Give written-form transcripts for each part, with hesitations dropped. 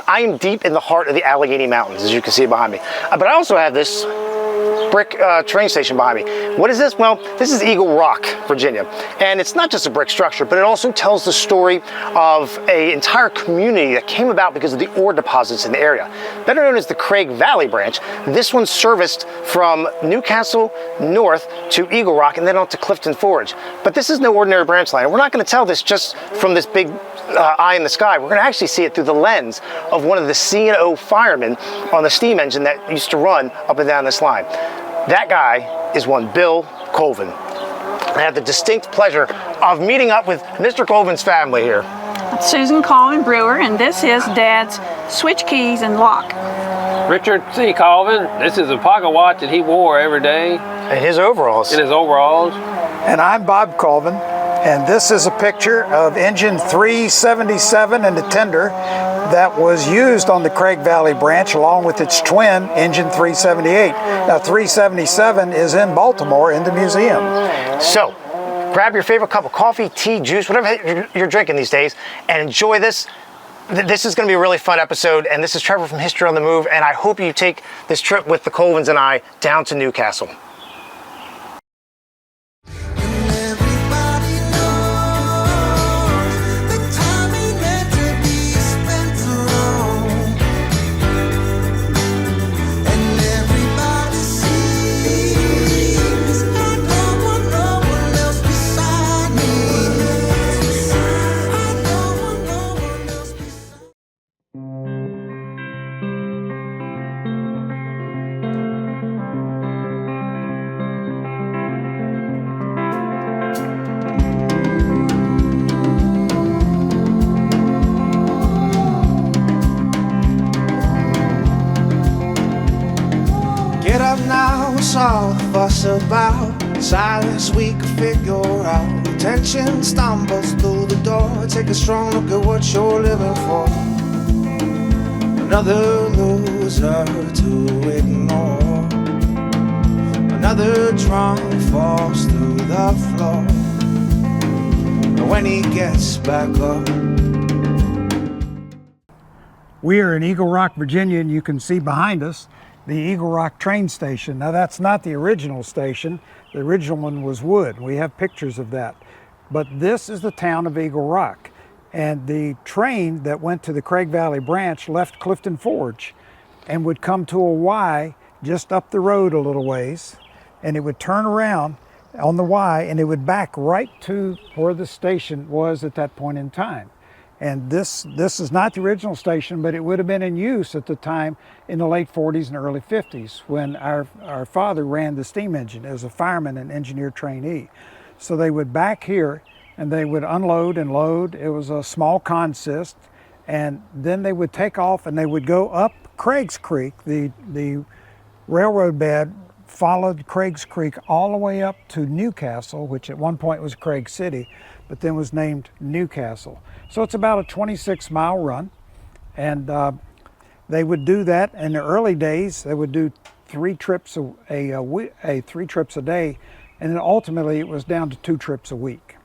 I am deep in the heart of the Allegheny Mountains, as you can see behind me. But I also have this brick train station behind me. What is this? Well, this is Eagle Rock, Virginia. And it's not just a brick structure, but it also tells the story of an entire community that came about because of the ore deposits in the area. Better known as the Craig Valley branch, this one serviced from Newcastle north to Eagle Rock and then on to Clifton Forge. But this is no ordinary branch line. And we're not going to tell this just from this big eye in the sky. We're going to actually see it through the lens of one of the C&O firemen on the steam engine that used to run up and down this line. That guy is one Bill Colvin. I have the distinct pleasure of meeting up with Mr. Colvin's family here. Susan Colvin Brewer, and this is Dad's switch keys and lock. Richard C. Colvin, this is a pocket watch that he wore every day. And his overalls. In his overalls. And I'm Bob Colvin, and this is a picture of engine 377 and the tender that was used on the Craig Valley branch along with its twin, engine 378. Now 377 is in Baltimore in the museum. So, grab your favorite cup of coffee, tea, juice, whatever you're drinking these days, and enjoy this. This is going to be a really fun episode, and this is Trevor from History on the Move, and I hope you take this trip with the Colvins and I down to Newcastle. All the fuss about silence we could figure out. Tension stumbles through the door. Take a strong look at what you're living for. Another loser to ignore. Another drunk falls through the floor. But when he gets back up. We are in Eagle Rock, Virginia, and you can see behind us the Eagle Rock train station. Now that's not the original station. The original one was wood. We have pictures of that. But this is the town of Eagle Rock. And the train that went to the Craig Valley branch left Clifton Forge and would come to a Y just up the road a little ways. And it would turn around on the Y and it would back right to where the station was at that point in time. And this is not the original station, but it would have been in use at the time in the late 40s and early 50s when our father ran the steam engine as a fireman and engineer trainee. So they would back here and they would unload and load. It was a small consist, and then they would take off and they would go up Craig's Creek. The railroad bed followed Craig's Creek all the way up to Newcastle, which at one point was Craig City, but then was named Newcastle. So it's about a 26-mile run, and they would do that in the early days. They would do three trips a day, and then ultimately it was down to 2 trips a week.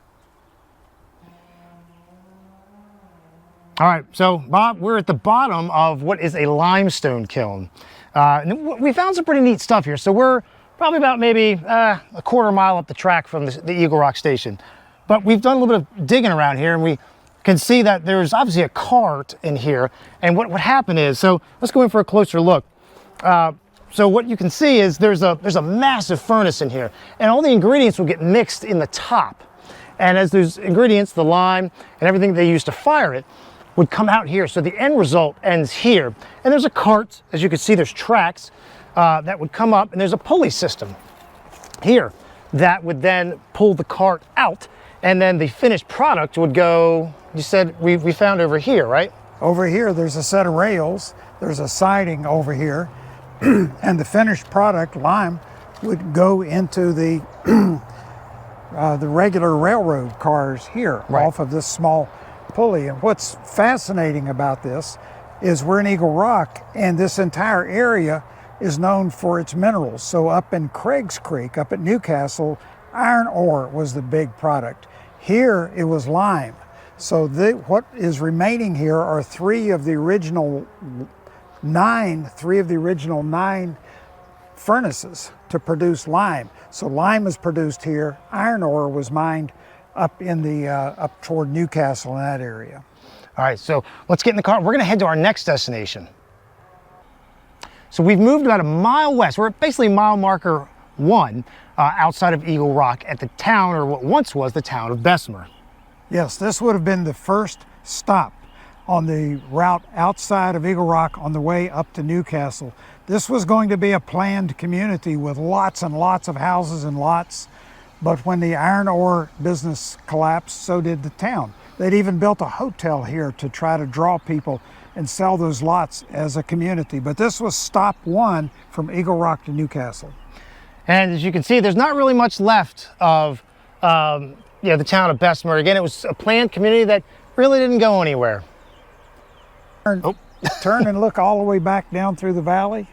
All right, so Bob, we're at the bottom of what is a limestone kiln. And we found some pretty neat stuff here. So we're probably about maybe a quarter mile up the track from the Eagle Rock station. But we've done a little bit of digging around here, and we can see that there's obviously a cart in here. And what happened is, so let's go in for a closer look. So what you can see is there's a massive furnace in here, and all the ingredients will get mixed in the top. And as those ingredients, the lime and everything they used to fire it, would come out here. So the end result ends here. And there's a cart, as you can see, there's tracks that would come up, and there's a pulley system here that would then pull the cart out, and then the finished product would go, you said we found over here, right? Over here, there's a set of rails, there's a siding over here, and the finished product, lime, would go into the regular railroad cars here, right, off of this small pulley. And what's fascinating about this is we're in Eagle Rock, and this entire area is known for its minerals. So up in Craig's Creek, up at Newcastle, iron ore was the big product. Here it was lime. So what is remaining here are three of the original nine furnaces to produce lime. So lime is produced here. Iron ore was mined up in the up toward Newcastle in that area. All right, so let's get in the car. We're gonna head to our next destination. So we've moved about a mile west. We're at basically mile marker 1 outside of Eagle Rock at the town, or what once was the town of Bessemer. Yes, this would have been the first stop on the route outside of Eagle Rock on the way up to Newcastle. This was going to be a planned community with lots and lots of houses and lots, but when the iron ore business collapsed, so did the town. They'd even built a hotel here to try to draw people and sell those lots as a community. But this was stop 1 from Eagle Rock to Newcastle. And as you can see, there's not really much left of the town of Bessemer. Again, it was a planned community that really didn't go anywhere. Turn and look all the way back down through the valley.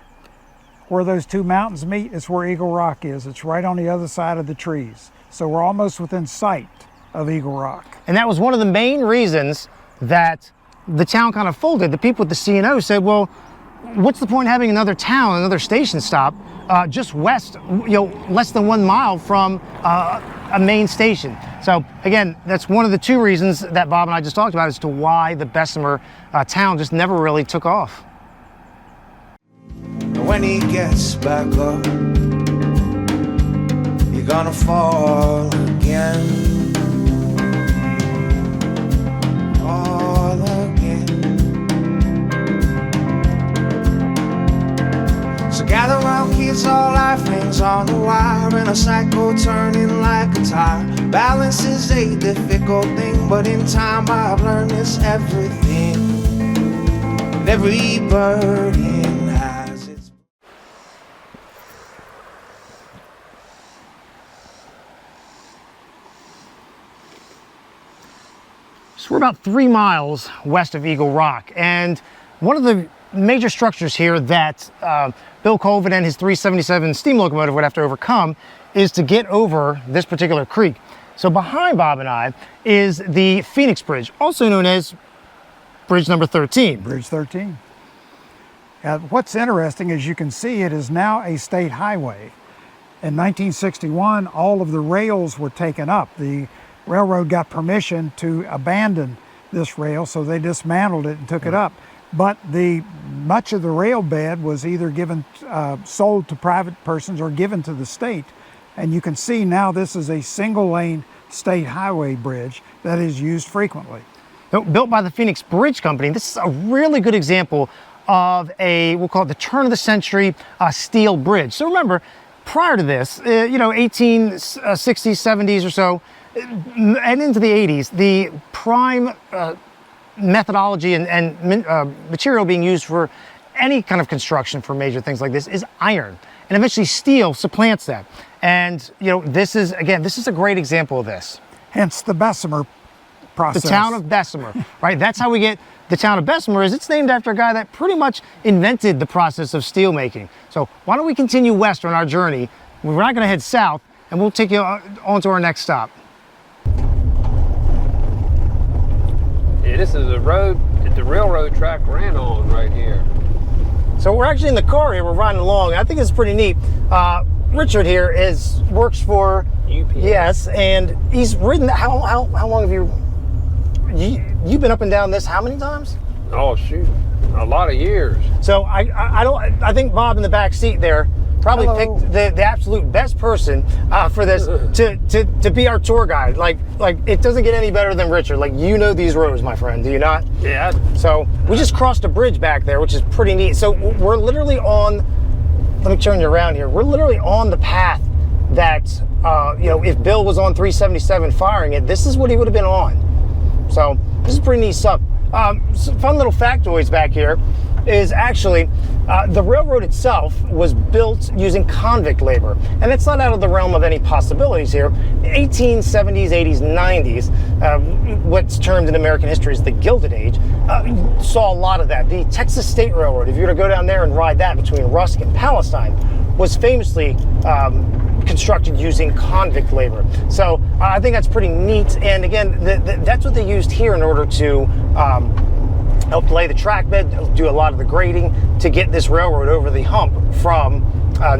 Where those two mountains meet is where Eagle Rock is. It's right on the other side of the trees. So we're almost within sight of Eagle Rock. And that was one of the main reasons that the town kind of folded. The people at the C&O said, well, what's the point of having another town, another station stop just west, less than 1 mile from a main station? So again, that's one of the 2 reasons that Bob and I just talked about as to why the Bessemer town just never really took off. When he gets back up, you're gonna fall again. Fall again. So gather round, kids, all life hangs on the wire, and a cycle turning like a tire. Balance is a difficult thing, but in time I've learned it's everything. And every burden has its. So we're about 3 miles west of Eagle Rock, and one of the major structures here that Bill Colvin and his 377 steam locomotive would have to overcome is to get over this particular creek. So behind Bob and I is the Phoenix Bridge, also known as Bridge number 13. Bridge 13. What's interesting is you can see it is now a state highway. In 1961, all of the rails were taken up. The railroad got permission to abandon this rail, so they dismantled it and took it up. But much of the rail bed was either sold to private persons or given to the state. And you can see now this is a single lane state highway bridge that is used frequently. Built by the Phoenix Bridge Company, this is a really good example of we'll call it the turn of the century steel bridge. So remember, prior to this, 1860s, 70s or so, and into the 80s, the prime methodology and material being used for any kind of construction for major things like this is iron, and eventually steel supplants that. And this is a great example of this. Hence the Bessemer process. The town of Bessemer, right? That's how we get the town of Bessemer. It's named after a guy that pretty much invented the process of steel making. So why don't we continue west on our journey? We're not going to head south, and we'll take you on to our next stop. Yeah, this is the road that the railroad track ran on right here. So we're actually in the car here. We're riding along. I think it's pretty neat. Richard here works for UPS. Yes, and he's ridden. How long have you've been up and down this? How many times? Oh shoot, a lot of years. So I think Bob in the back seat there probably picked the absolute best person for this to be our tour guide. Like it doesn't get any better than Richard. Like, these roads, my friend, do you not? Yeah. So we just crossed a bridge back there, which is pretty neat. So we're literally on, let me turn you around here. We're literally on the path that, if Bill was on 377 firing it, this is what he would have been on. So this is pretty neat stuff. Some fun little factoids back here is actually the railroad itself was built using convict labor, and it's not out of the realm of any possibilities here. 1870s, 80s, 90s, what's termed in American history as the Gilded Age, saw a lot of that. The Texas State Railroad, if you were to go down there and ride that between Rusk and Palestine, was famously constructed using convict labor. So I think that's pretty neat. And again, that's what they used here in order to help lay the track bed, do a lot of the grading to get this railroad over the hump from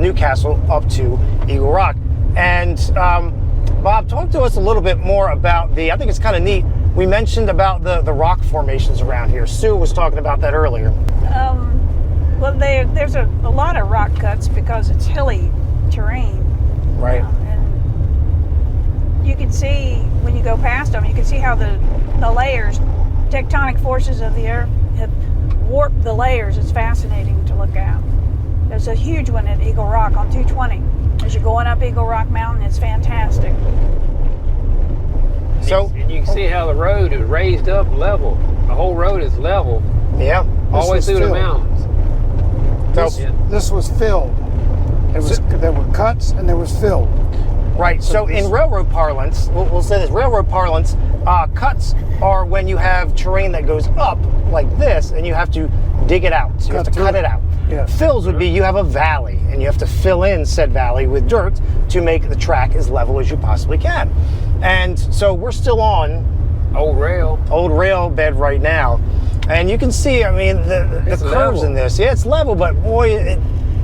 Newcastle up to Eagle Rock. And Bob, talk to us a little bit more about I think it's kind of neat. We mentioned about the rock formations around here. Sue was talking about that earlier. Well, there's a lot of rock cuts because it's hilly terrain. Right. And you can see, when you go past them, you can see how the layers, tectonic forces of the earth have warped the layers. It's fascinating to look at. There's a huge one at Eagle Rock on 220. As you're going up Eagle Rock Mountain, it's fantastic. So and you can see how the road is raised up level. The whole road is level. Yeah. All the way through the mountains. This was filled. There were cuts and there was filled. Right. So in railroad parlance, we'll say this: railroad parlance, cuts are when you have terrain that goes up like this, and you have to dig it out. So you have to cut it out. Yeah. Fills would be you have a valley, and you have to fill in said valley with dirt to make the track as level as you possibly can. And so we're still on old rail bed right now, and you can see, I mean, the curves level in this. Yeah, it's level, but boy,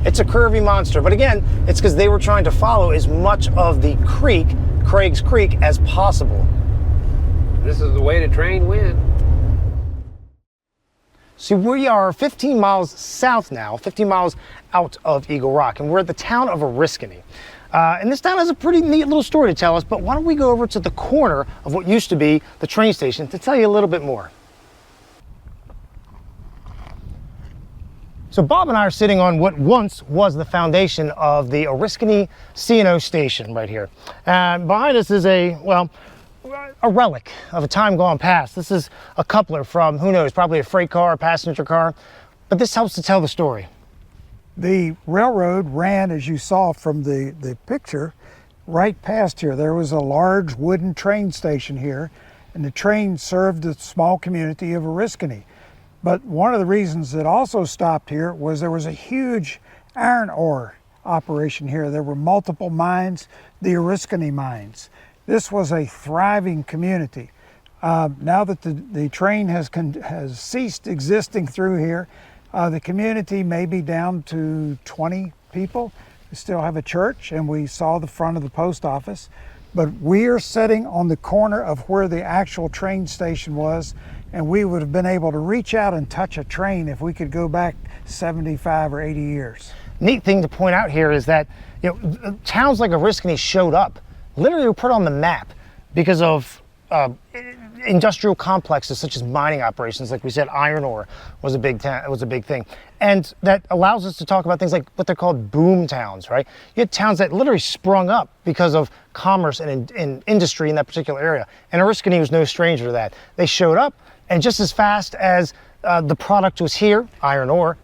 it's a curvy monster. But again, it's because they were trying to follow as much of the creek, Craig's Creek, as possible. This is the way the train went. See, we are 15 miles south now, 15 miles out of Eagle Rock, and we're at the town of Oriskany. And this town has a pretty neat little story to tell us, but why don't we go over to the corner of what used to be the train station to tell you a little bit more. So Bob and I are sitting on what once was the foundation of the Oriskany C&O station right here. And behind us is a relic of a time gone past. This is a coupler from, who knows, probably a freight car, a passenger car, but this helps to tell the story. The railroad ran, as you saw from the picture, right past here. There was a large wooden train station here, and the train served the small community of Oriskany. But one of the reasons it also stopped here was there was a huge iron ore operation here. There were multiple mines, the Oriskany mines. This was a thriving community. Now that the train has ceased existing through here, the community may be down to 20 people. We still have a church, and we saw the front of the post office. But we are sitting on the corner of where the actual train station was, and we would have been able to reach out and touch a train if we could go back 75 or 80 years. Neat thing to point out here is that, you know, towns like Oriskany showed up, literally were put on the map because of industrial complexes such as mining operations. Like we said, iron ore was a big thing, and that allows us to talk about things like what they're called boom towns, right? You had towns that literally sprung up because of commerce and industry in that particular area, and Oriskany was no stranger to that. They showed up, and just as fast as the product was here, iron ore,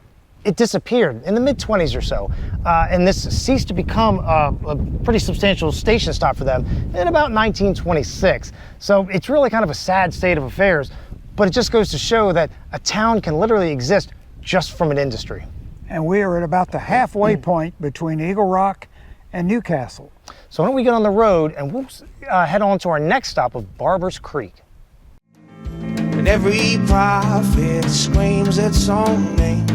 it disappeared in the mid-20s or so, and this ceased to become a pretty substantial station stop for them in about 1926. So it's really kind of a sad state of affairs, but it just goes to show that a town can literally exist just from an industry. And we are at about the halfway point between Eagle Rock and Newcastle. So why don't we get on the road and we'll head on to our next stop of Barber's Creek. And every prophet screams its own name,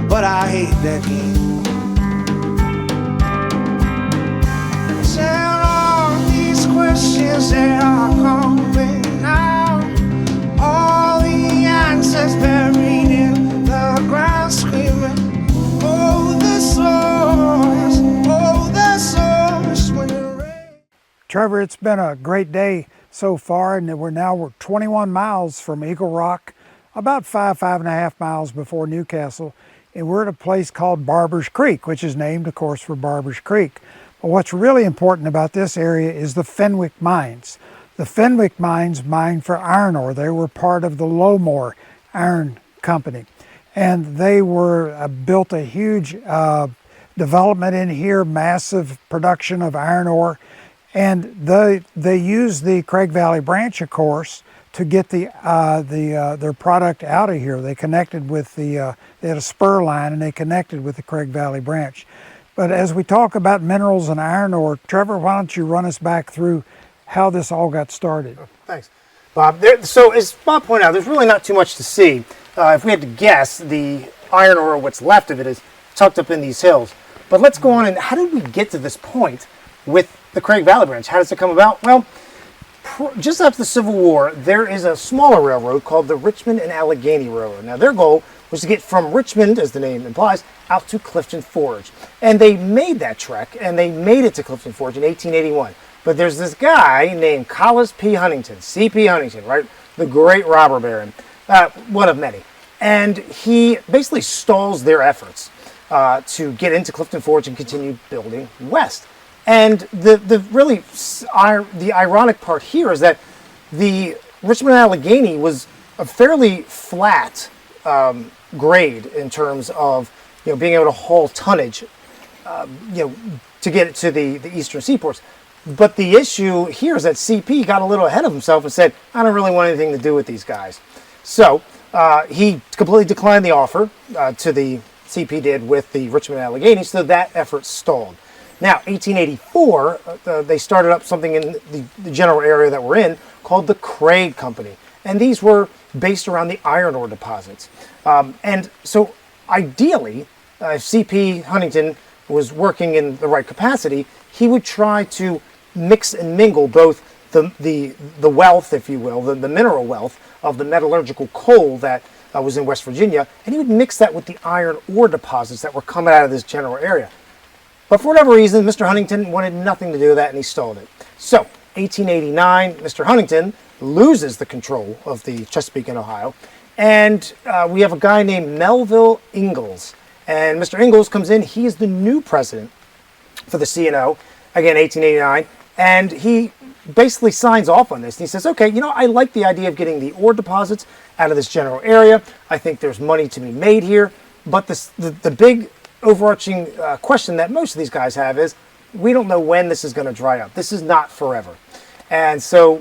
but I hate that game. Tell all these questions that are coming now, all the answers buried in the ground, screaming, oh the source, when the rain. Trevor, it's been a great day so far, and we're 21 miles from Eagle Rock, about 5.5 miles before Newcastle. And we're at a place called Barber's Creek, which is named, of course, for Barber's Creek. But what's really important about this area is the Fenwick mines. The Fenwick mines mined for iron ore. They were part of the Lowmore Iron Company. And they were built a huge development in here, massive production of iron ore. And they used the Craig Valley branch, of course, to get their product out of here. They connected with they had a spur line, and they connected with the Craig Valley branch. But as we talk about minerals and iron ore, Trevor, why don't you run us back through how this all got started? Thanks, Bob. So as Bob pointed out, there's really not too much to see. If we had to guess, the iron ore, what's left of it, is tucked up in these hills. But let's go on and how did we get to this point with the Craig Valley Branch? How does it come about? Well, just after the Civil War, there is a smaller railroad called the Richmond and Allegheny Railroad. Now, their goal was to get from Richmond, as the name implies, out to Clifton Forge. And they made that trek, and they made it to Clifton Forge in 1881. But there's this guy named Collis P. Huntington, C.P. Huntington, right? The great robber baron, one of many. And he basically stalls their efforts to get into Clifton Forge and continue building west. And the ironic part here is that the Richmond and Allegheny was a fairly flat grade in terms of being able to haul tonnage to get it to the eastern seaports. But the issue here is that CP got a little ahead of himself and said, I don't really want anything to do with these guys. So he completely declined the offer to the CP did with the Richmond and Allegheny, so that effort stalled. Now, 1884, they started up something in the general area that we're in called the Craig Company. And these were based around the iron ore deposits. And so ideally, if C.P. Huntington was working in the right capacity, he would try to mix and mingle both the wealth, if you will, the mineral wealth of the metallurgical coal that was in West Virginia, and he would mix that with the iron ore deposits that were coming out of this general area. But for whatever reason, Mr. Huntington wanted nothing to do with that, and he stalled it. So, 1889, Mr. Huntington loses the control of the Chesapeake and Ohio, and we have a guy named Melville Ingalls. And Mr. Ingalls comes in. He is the new president for the C&O, again, 1889, and he basically signs off on this. And he says, okay, I like the idea of getting the ore deposits out of this general area. I think there's money to be made here. But the big overarching question that most of these guys have is, we don't know when this is going to dry up. This is not forever. And so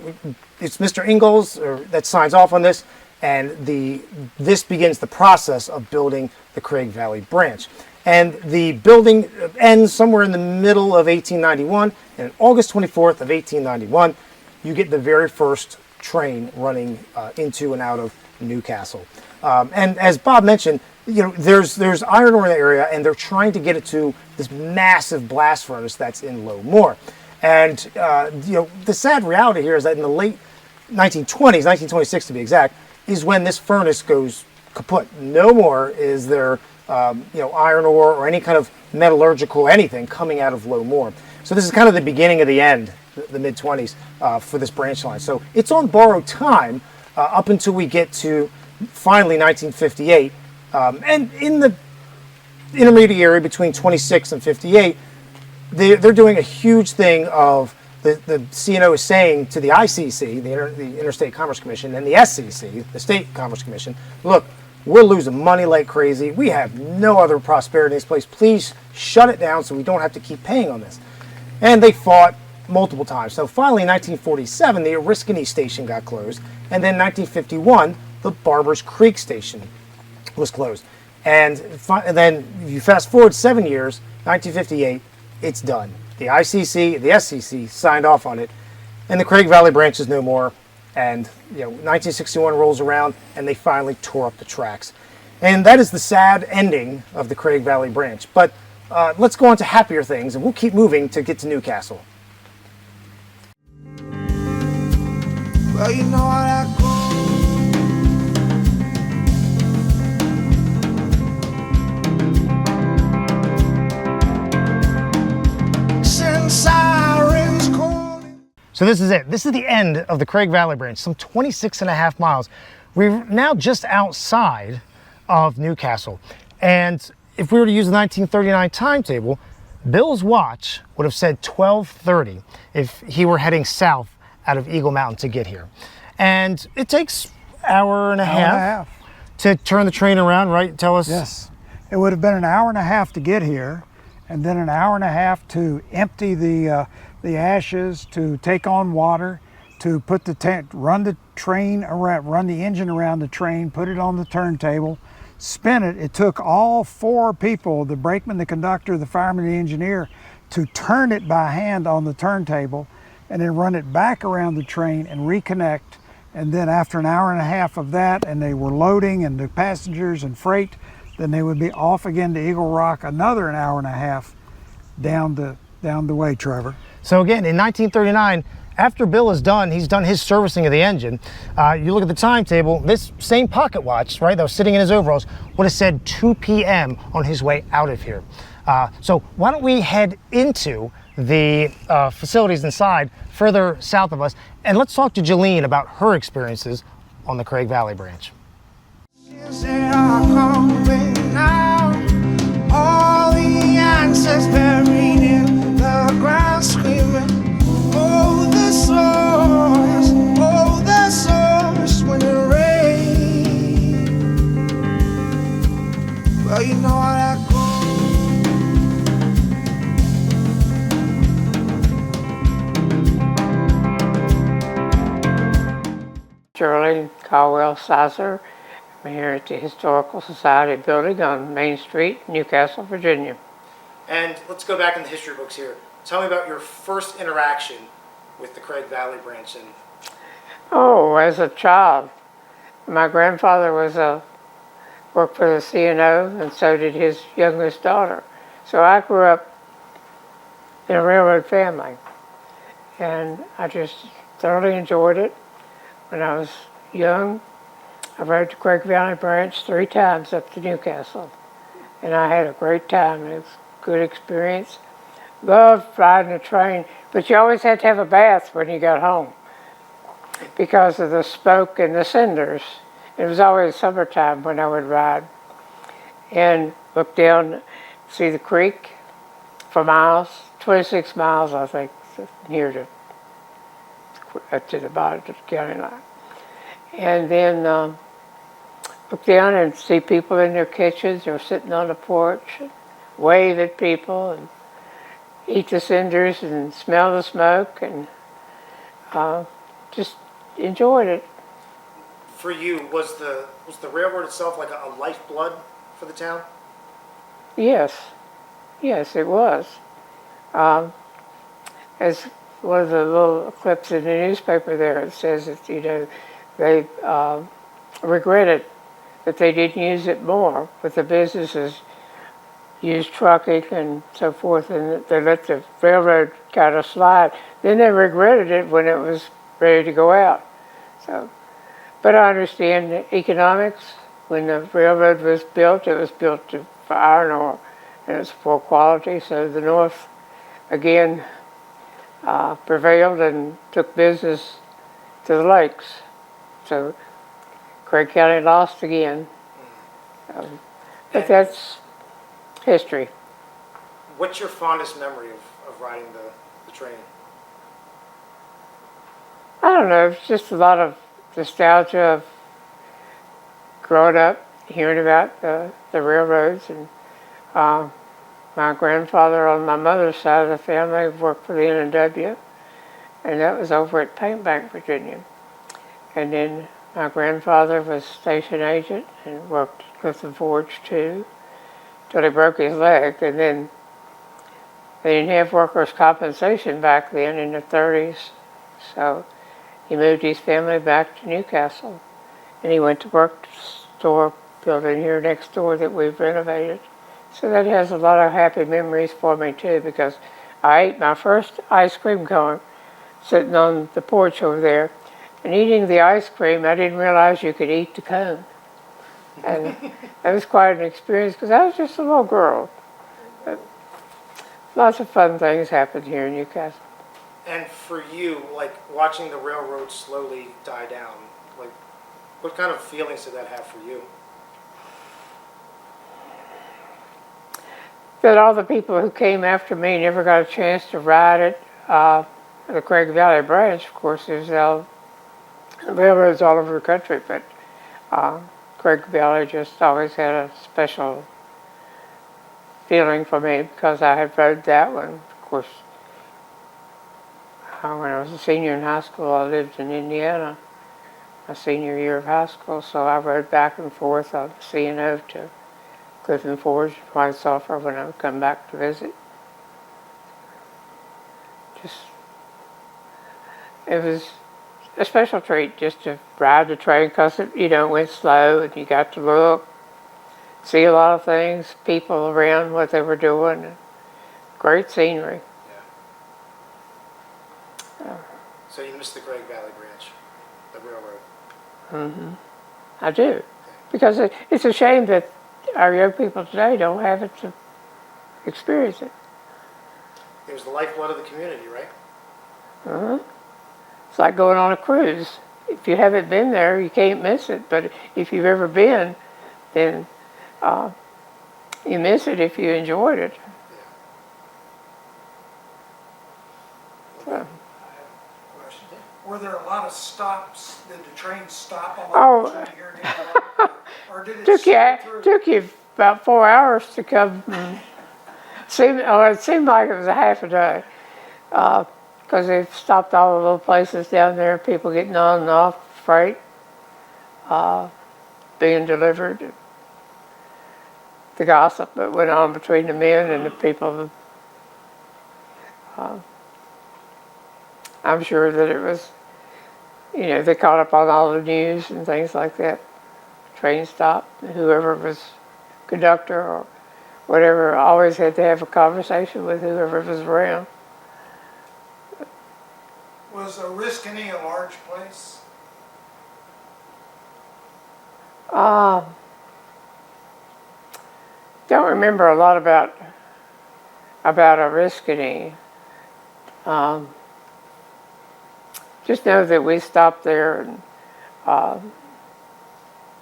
it's Mr. Ingalls that signs off on this, and this begins the process of building the Craig Valley Branch. And the building ends somewhere in the middle of 1891, and on August 24th of 1891, you get the very first train running into and out of Newcastle. And as Bob mentioned, there's iron ore in the area, and they're trying to get it to this massive blast furnace that's in Low Moor. And the sad reality here is that in the late 1920s, 1926 to be exact, is when this furnace goes kaput. No more is there iron ore or any kind of metallurgical anything coming out of Low Moor. So this is kind of the beginning of the end, the mid-20s, for this branch line. So it's on borrowed time up until we get to finally 1958. And in the intermediary between 26 and 58, they're doing a huge thing of the C&O is saying to the ICC, the Interstate Commerce Commission, and the SCC, the State Commerce Commission, look, we're losing money like crazy. We have no other prosperity in this place. Please shut it down so we don't have to keep paying on this. And they fought multiple times. So finally in 1947, the Oriskany station got closed. And then in 1951, the Barbers Creek station was closed. And then you fast forward 7 years, 1958, it's done. The ICC, the SCC signed off on it, and the Craig Valley Branch is no more. And 1961 rolls around, and they finally tore up the tracks. And that is the sad ending of the Craig Valley Branch. But let's go on to happier things, and we'll keep moving to get to Newcastle. Well, you know how that goes. Sirens calling. So this is it. This is the end of the Craig Valley Branch, some 26.5 miles. We're now just outside of Newcastle. And if we were to use the 1939 timetable, Bill's watch would have said 12:30 if he were heading south out of Eagle Mountain to get here. And it takes hour and a half to turn the train around, right? Tell us. Yes. It would have been an hour and a half to get here, and then an hour and a half to empty the ashes, to take on water, to put run the train around, run the engine around the train, put it on the turntable, spin it. It took all 4 people, the brakeman, the conductor, the fireman, and the engineer, to turn it by hand on the turntable and then run it back around the train and reconnect. And then after an hour and a half of that, and they were loading and the passengers and freight, then they would be off again to Eagle Rock, another an hour and a half down the way, Trevor. So again, in 1939, after Bill is done, he's done his servicing of the engine. You look at the timetable, this same pocket watch, right, that was sitting in his overalls, would have said 2 p.m. on his way out of here. So why don't we head into the facilities inside, further south of us, and let's talk to Gerlene about her experiences on the Craig Valley branch. They are coming now. All the answers buried in the ground, screaming, oh the source when it rains. Well, you know how that goes. Gerlene Sizer. I'm here at the Historical Society building on Main Street, Newcastle, Virginia. And let's go back in the history books here. Tell me about your first interaction with the Craig Valley branch. And Oh, as a child, my grandfather worked for the C&O, and so did his youngest daughter. So I grew up in a railroad family, and I just thoroughly enjoyed it. When I was young, I rode the Craig Valley branch 3 times up to Newcastle, and I had a great time. It was a good experience. Loved riding the train, but you always had to have a bath when you got home because of the smoke and the cinders. It was always summertime when I would ride and look down, see the creek for miles, 26 miles, I think, here to the bottom of the county line. And then look down and see people in their kitchens or sitting on the porch, and wave at people and eat the cinders and smell the smoke, and just enjoyed it. for you, was the railroad itself like a lifeblood for the town? Yes, it was. As one of the little clips in the newspaper there, it says that, they regretted that they didn't use it more, but the businesses used trucking and so forth, and they let the railroad kind of slide. Then they regretted it when it was ready to go out. So, but I understand the economics. When the railroad was built, it was built for iron ore, and it's poor quality, so the North, again, prevailed and took business to the lakes. So Craig County lost again. But that's history. What's your fondest memory of riding the train? I don't know, it's just a lot of nostalgia of growing up, hearing about the railroads. And my grandfather on my mother's side of the family worked for the N&W, and that was over at Paint Bank, Virginia. And then my grandfather was station agent and worked with the Forge too, till he broke his leg. And then they didn't have workers' compensation back then in the 30s, so he moved his family back to Newcastle, and he went to work at the store building here next door that we've renovated. So that has a lot of happy memories for me too, because I ate my first ice cream cone sitting on the porch over there, and eating the ice cream, I didn't realize you could eat the cone. And that was quite an experience because I was just a little girl. But lots of fun things happened here in Newcastle. And for you, like watching the railroad slowly die down, like what kind of feelings did that have for you? That all the people who came after me never got a chance to ride it. The Craig Valley branch, of course, there's railroads all over the country, but Craig Valley just always had a special feeling for me because I had rode that one. Of course, when I was a senior in high school, I lived in Indiana, my senior year of high school, so I rode back and forth on the C&O to Clifton Forge, White Sulphur when I would come back to visit. Just, it was a special treat just to ride the train because it, went slow and you got to look, see a lot of things, people around, what they were doing, and great scenery. So you missed the Great Valley Branch, the railroad. I do, because it's a shame that our young people today don't have it to experience it. It was the lifeblood of the community, right? It's like going on a cruise. If you haven't been there, you can't miss it. But if you've ever been, then you miss it if you enjoyed it. So. Were there a lot of stops? Did the train stop a lot? Oh. Or did it took you about 4 hours to come. It seemed like it was a half a day. Because they've stopped all the little places down there, people getting on and off freight, being delivered. The gossip that went on between the men and the people. I'm sure that it was, they caught up on all the news and things like that. Train stopped, whoever was conductor or whatever always had to have a conversation with whoever was around. Was Oriskany a large place? Don't remember a lot about Oriskany. Just know that we stopped there and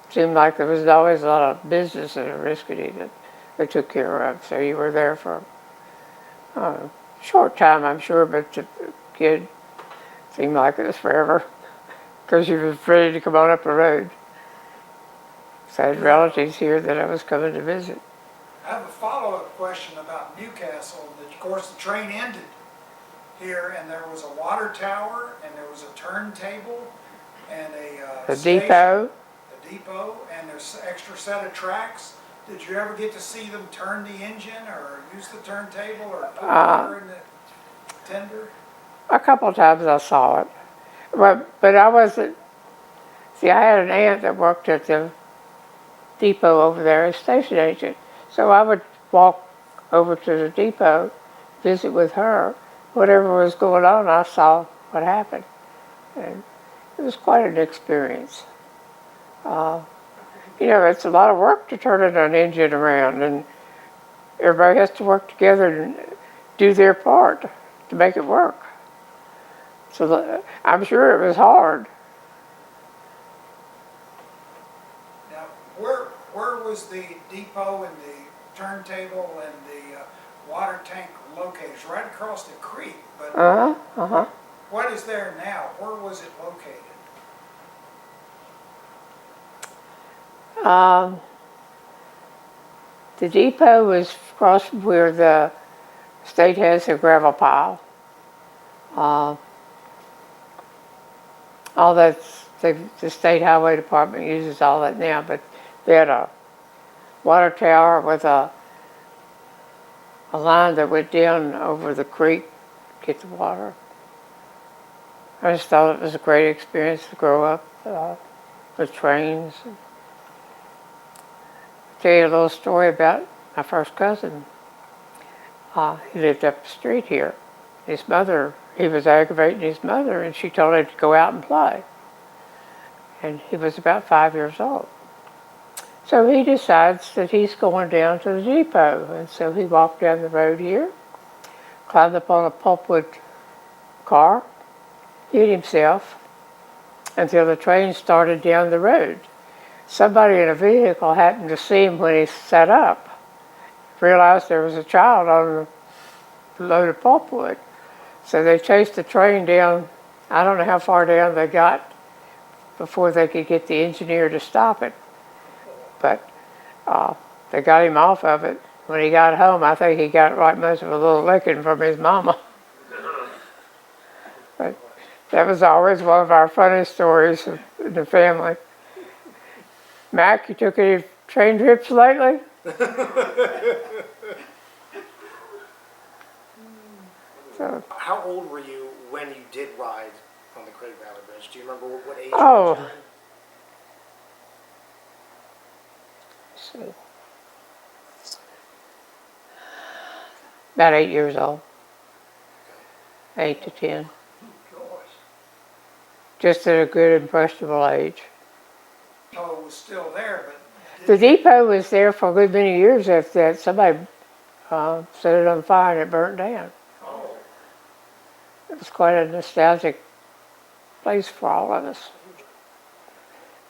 seemed like there was always a lot of business in Oriskany that they took care of. So you were there for a short time, I'm sure, but to the kid seemed like it was forever because you was ready to come on up the road. So I had relatives here that I was coming to visit. I have a follow-up question about Newcastle. Of course, the train ended here, and there was a water tower, and there was a turntable, and a depot. A depot, and there's an extra set of tracks. Did you ever get to see them turn the engine, or use the turntable, or put water in the tender? A couple of times I saw it, but I wasn't. See, I had an aunt that worked at the depot over there as station agent, so I would walk over to the depot, visit with her. Whatever was going on, I saw what happened, and it was quite an experience. It's a lot of work to turn an engine around, and everybody has to work together and do their part to make it work. So I'm sure it was hard. Now, where was the depot and the turntable and the water tank located? It's right across the creek, but what is there now? Where was it located? The depot was across from where the state has a gravel pile. All that's the state highway department uses all that now, but they had a water tower with a line that went down over the creek to get the water. I just thought it was a great experience to grow up with trains. I'll tell you a little story about my first cousin. He lived up the street here. His mother, he was aggravating his mother, and she told him to go out and play. And he was about 5 years old. So he decides that he's going down to the depot, and so he walked down the road here, climbed up on a pulpwood car, hid himself until the train started down the road. Somebody in a vehicle happened to see him when he sat up, realized there was a child on the load of pulpwood. So they chased the train down. I don't know how far down they got before they could get the engineer to stop it. But they got him off of it. When he got home, I think he got right much of a little licking from his mama. But that was always one of our funny stories the family. Mac, you took any train trips lately? So, How old were you when you did ride on the Craig Valley Bridge? Do you remember what age oh, you were? let's see. About 8 years old. 8 to 10. Just at a good impressionable age. Oh, it was still there, but The depot was there for a good many years after that. Somebody set it on fire and it burnt down. It was quite a nostalgic place for all of us.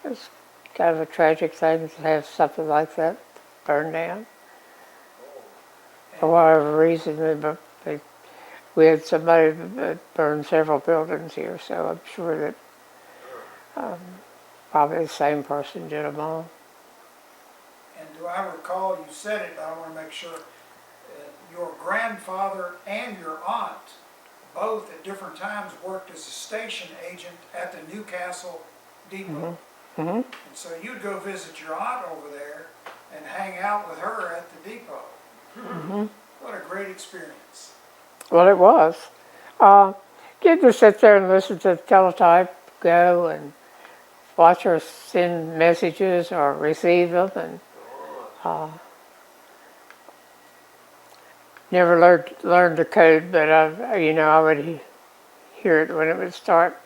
It was kind of a tragic thing to have something like that burn down. For whatever reason, we had somebody that burned several buildings here, so I'm sure that probably the same person did them all. and do I recall, you said it, but I want to make sure, your grandfather and your aunt both at different times worked as a station agent at the Newcastle depot. Mm-hmm. And so you'd go visit your aunt over there and hang out with her at the depot. Mm-hmm. What a great experience. Well, it was. Get to sit there and listen to the teletype go and watch her send messages or receive them, and never learned the code, but I would hear it when it would start.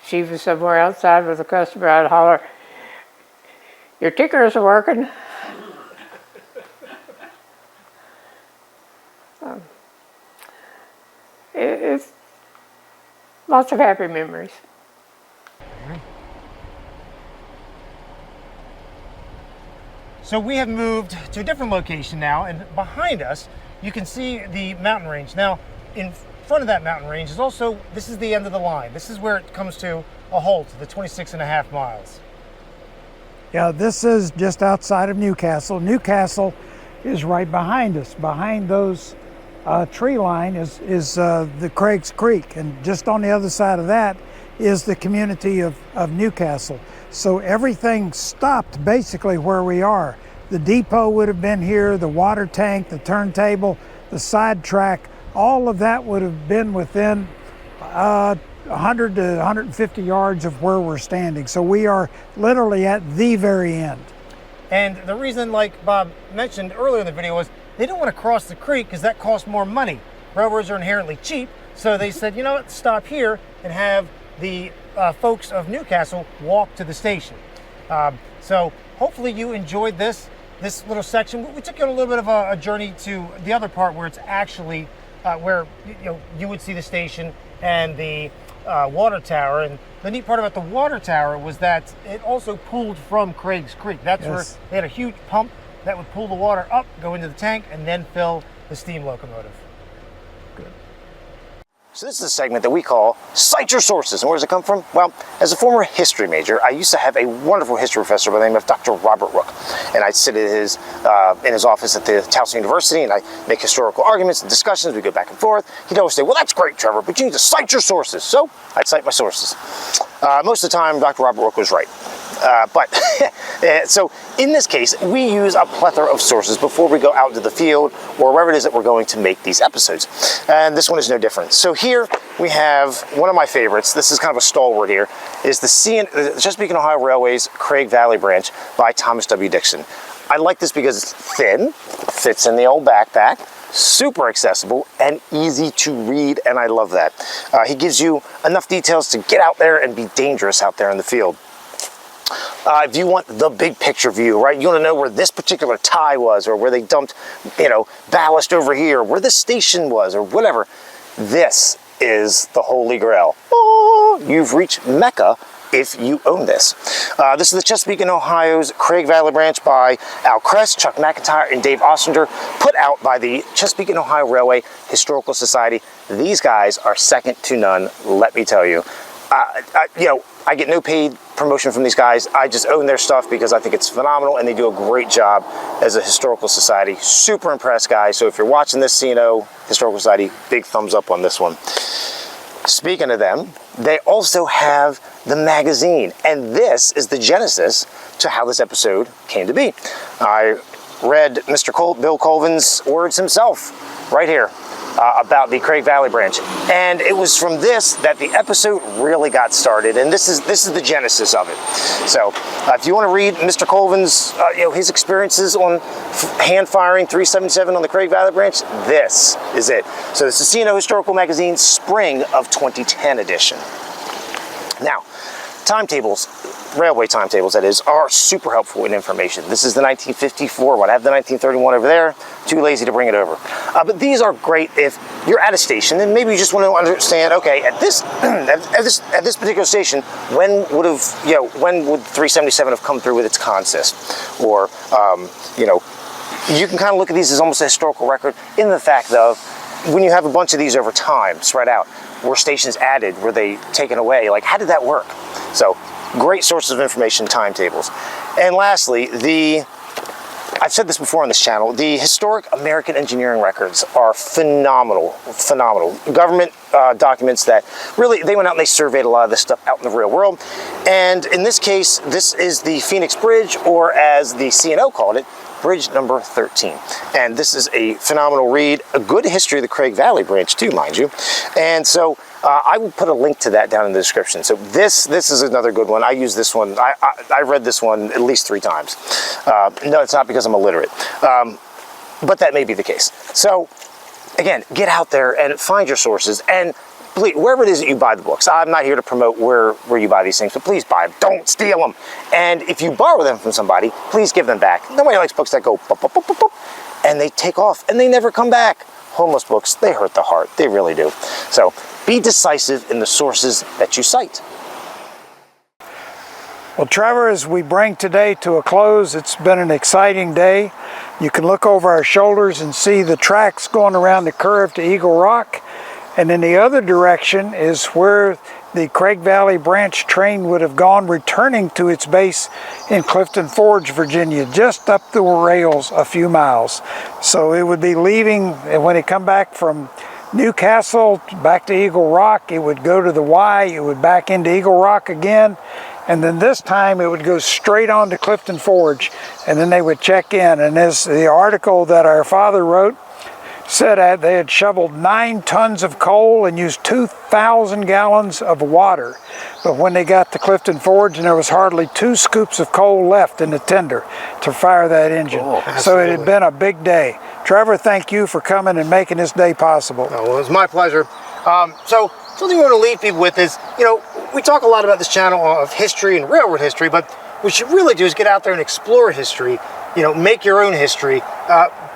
If she was somewhere outside with a customer, I'd holler, "Your tickers are working." It's lots of happy memories. So we have moved to a different location now, and behind us you can see the mountain range. Now in front of that mountain range is also, this is the end of the line. This is where it comes to a halt, the 26.5 miles. Yeah, this is just outside of Newcastle. Newcastle is right behind us. Behind those tree line is the Craig's Creek, and just on the other side of that is the community of Newcastle. So everything stopped basically where we are. The depot would have been here, the water tank, the turntable, the side track, all of that would have been within 100 to 150 yards of where we're standing. So we are literally at the very end. And the reason, like Bob mentioned earlier in the video, was they didn't want to cross the creek because that cost more money. Railroads are inherently cheap, so they said, you know what, stop here and have the folks of Newcastle walk to the station. So hopefully you enjoyed this little section. We took you on a little bit of a journey to the other part where it's actually where you would see the station and the water tower. And the neat part about the water tower was that it also pulled from Craig's Creek. That's where they had a huge pump that would pull the water up, go into the tank, and then fill the steam locomotive. Good. So this is a segment that we call Cite Your Sources. And where does it come from? Well, as a former history major, I used to have a wonderful history professor by the name of Dr. Robert Rook. And I'd sit at in his office at the Towson University, and I'd make historical arguments and discussions. We'd go back and forth. He'd always say, well, that's great, Trevor, but you need to cite your sources. So I'd cite my sources. Most of the time, Dr. Robert Rook was right. So in this case, we use a plethora of sources before we go out into the field or wherever it is that we're going to make these episodes. And this one is no different. So here we have one of my favorites. This is kind of a stalwart here, is the Chesapeake and Ohio Railway's Craig Valley branch by Thomas W. Dixon. I like this because it's thin, fits in the old backpack, super accessible and easy to read, and I love that. He gives you enough details to get out there and be dangerous out there in the field. If you want the big picture view, right? You want to know where this particular tie was, or where they dumped, ballast over here, where this station was, or whatever. This is the Holy Grail. Oh, you've reached Mecca if you own this. This is the Chesapeake and Ohio's Craig Valley branch by Al Kress, Chuck McIntyre, and Dave Ostrander, put out by the Chesapeake and Ohio Railway Historical Society. These guys are second to none, let me tell you. I get no paid promotion from these guys. I just own their stuff because I think it's phenomenal, and they do a great job as a historical society. Super impressed, guys. So if you're watching this C&O Historical Society, big thumbs up on this one. Speaking of them, they also have the magazine. And this is the genesis to how this episode came to be. I read Mr. Bill Colvin's words himself right here about the Craig Valley branch. And it was from this that the episode really got started. And this is the genesis of it. So if you want to read Mr. Colvin's, his experiences on hand firing 377 on the Craig Valley branch, this is it. So this is C&O Historical Magazine, spring of 2010 edition. Now, timetables, railway timetables that is, are super helpful in information. This is the 1954 one. I have the 1931 over there. Too lazy to bring it over. But these are great if you're at a station and maybe you just want to understand, okay, at this at this particular station, when would 377 have come through with its consist? Or you can kind of look at these as almost a historical record in the fact of when you have a bunch of these over time spread out, were stations added, were they taken away? Like, how did that work? So, great sources of information, timetables. And lastly, I've said this before on this channel, the historic American engineering records are phenomenal. Government documents that really, they went out and they surveyed a lot of this stuff out in the real world. And in this case, this is the Phoenix Bridge, or as the C&O called it, Bridge number 13. And this is a phenomenal read, a good history of the Craig Valley branch too, mind you. And so I will put a link to that down in the description. So this is another good one. I use this one. I read this one at least 3 times. No, it's not because I'm illiterate, but that may be the case. So again, get out there and find your sources, and please, wherever it is that you buy the books. I'm not here to promote where you buy these things, but please buy them. Don't steal them. And if you borrow them from somebody, please give them back. Nobody likes books that go pop, pop, pop, pop, pop, and they take off and they never come back. Homeless books, they hurt the heart. They really do. So be decisive in the sources that you cite. Well, Trevor, as we bring today to a close, it's been an exciting day. You can look over our shoulders and see the tracks going around the curve to Eagle Rock. And in the other direction is where the Craig Valley branch train would have gone, returning to its base in Clifton Forge, Virginia, just up the rails a few miles. So it would be leaving, and when it come back from Newcastle back to Eagle Rock, it would go to the Y, it would back into Eagle Rock again, and then this time it would go straight on to Clifton Forge, and then they would check in. And as the article that our father wrote said, they had shoveled 9 tons of coal and used 2,000 gallons of water. But when they got to Clifton Forge, and there was hardly 2 scoops of coal left in the tender to fire that engine. Oh, so it had been a big day. Trevor, thank you for coming and making this day possible. Oh, well, it was my pleasure. So something we want to leave people with is, we talk a lot about this channel of history and railroad history, but what we should really do is get out there and explore history, make your own history.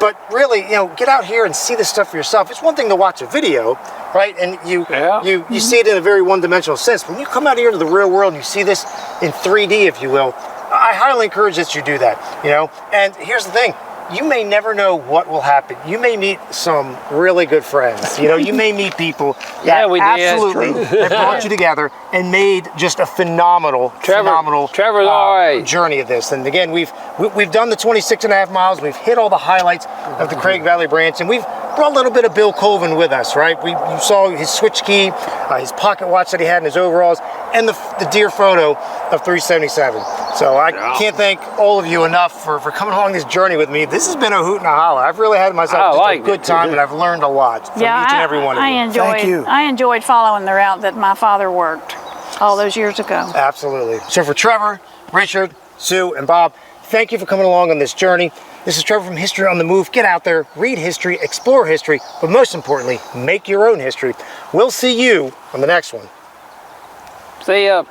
But really, get out here and see this stuff for yourself. It's one thing to watch a video, right? And you see it in a very one-dimensional sense. When you come out here to the real world and you see this in 3D, if you will, I highly encourage that you do that, And here's the thing. You may never know what will happen. You may meet some really good friends. You may meet people that absolutely that brought you together and made just a phenomenal journey of this. And again, we've done the 26.5 miles. We've hit all the highlights of the Craig Valley branch, and we've brought a little bit of Bill Colvin with us, right? You saw his switch key, his pocket watch that he had in his overalls, and the deer photo of 377. So I can't thank all of you enough for coming along this journey with me. This has been a hoot and a holler. I've really had myself a good time, and I've learned a lot from each and every one of you. I enjoyed following the route that my father worked all those years ago. Absolutely. So for Trevor, Richard, Sue, and Bob, thank you for coming along on this journey. This is Trevor from History on the Move. Get out there, read history, explore history, but most importantly, make your own history. We'll see you on the next one. See ya.